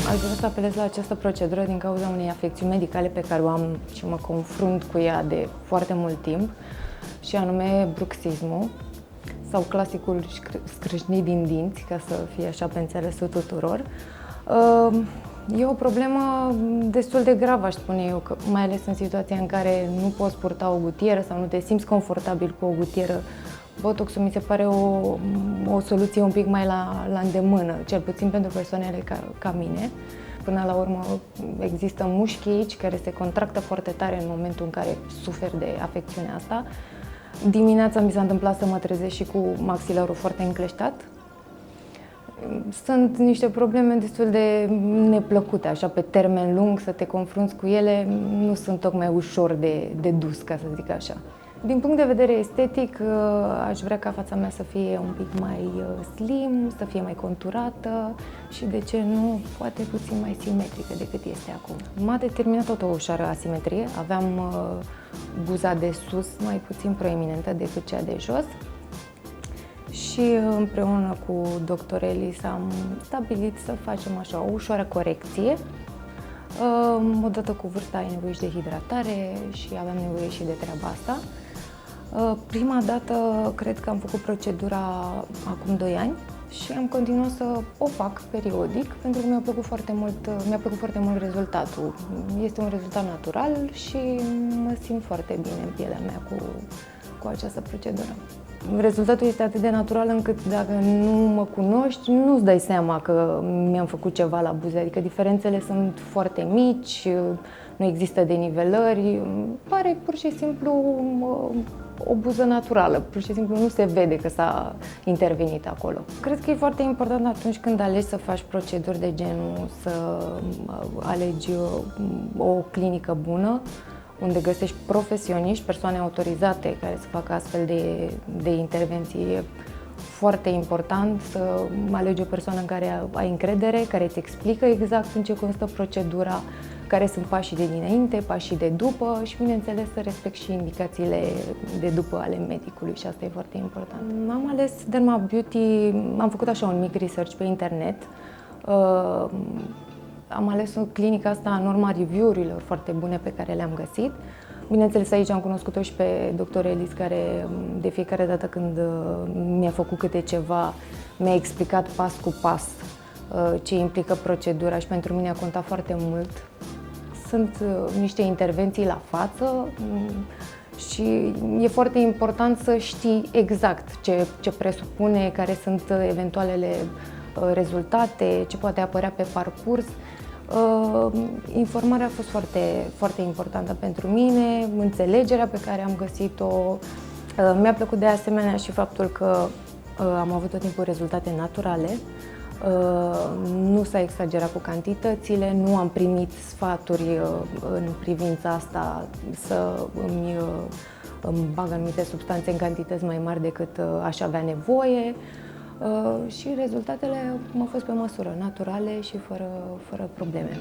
Aș vrea să apelez la această procedură din cauza unei afecțiuni medicale pe care o am și mă confrunt cu ea de foarte mult timp, și anume bruxismul sau clasicul scrâșnit din dinți, ca să fie așa pe înțelesul tuturor. E o problemă destul de gravă, aș spune eu, mai ales în situația în care nu poți purta o gutieră sau nu te simți confortabil cu o gutieră. Botoxul mi se pare o soluție un pic mai la îndemână, cel puțin pentru persoanele ca mine. Până la urmă există mușchi aici care se contractă foarte tare în momentul în care suferi de afecțiunea asta. Dimineața mi s-a întâmplat să mă trezesc și cu maxilarul foarte încleștat. Sunt niște probleme destul de neplăcute, așa pe termen lung, să te confrunți cu ele, nu sunt tocmai ușor de dus, ca să zic așa. Din punct de vedere estetic, aș vrea ca fața mea să fie un pic mai slim, să fie mai conturată și, de ce nu, poate puțin mai simetrică decât este acum. M-a determinat tot o ușoară asimetrie. Aveam buza de sus mai puțin proeminentă decât cea de jos și împreună cu Dr. Ellis am stabilit să facem așa o ușoară corecție. Odată cu vârsta ai nevoie și de hidratare și aveam nevoie și de treaba asta. Prima dată cred că am făcut procedura acum 2 ani și am continuat să o fac periodic pentru că mi-a plăcut foarte mult rezultatul. Este un rezultat natural și mă simt foarte bine în pielea mea cu această procedură. Rezultatul este atât de natural încât dacă nu mă cunoști, nu-ți dai seama că mi-am făcut ceva la buze, adică diferențele sunt foarte mici, nu există denivelări, pare pur și simplu o buză naturală, pur și simplu nu se vede că s-a intervenit acolo. Cred că e foarte important atunci când alegi să faci proceduri de genul să alegi o clinică bună, unde găsești profesioniști, persoane autorizate care să facă astfel de intervenții. E foarte important să alegi o persoană în care ai încredere, care îți explică exact în ce constă procedura, care sunt pașii de dinainte, pașii de după și, bineînțeles, să respecti și indicațiile de după ale medicului și asta e foarte important. Am ales Derma Beauty, am făcut așa un mic research pe internet. Am ales clinica asta în urma review-urilor foarte bune pe care le-am găsit. Bineînțeles, aici am cunoscut-o și pe Dr. Ellis, care de fiecare dată când mi-a făcut câte ceva, mi-a explicat pas cu pas ce implică procedura și pentru mine a contat foarte mult. Sunt niște intervenții la față și e foarte important să știi exact ce presupune, care sunt eventualele rezultate, ce poate apărea pe parcurs. Informarea a fost foarte, foarte importantă pentru mine, înțelegerea pe care am găsit-o. Mi-a plăcut de asemenea și faptul că am avut tot timpul rezultate naturale. Nu s-a exagerat cu cantitățile, nu am primit sfaturi în privința asta să îmi bag anumite substanțe în cantități mai mari decât aș avea nevoie. Și rezultatele au fost pe măsură, naturale și fără probleme.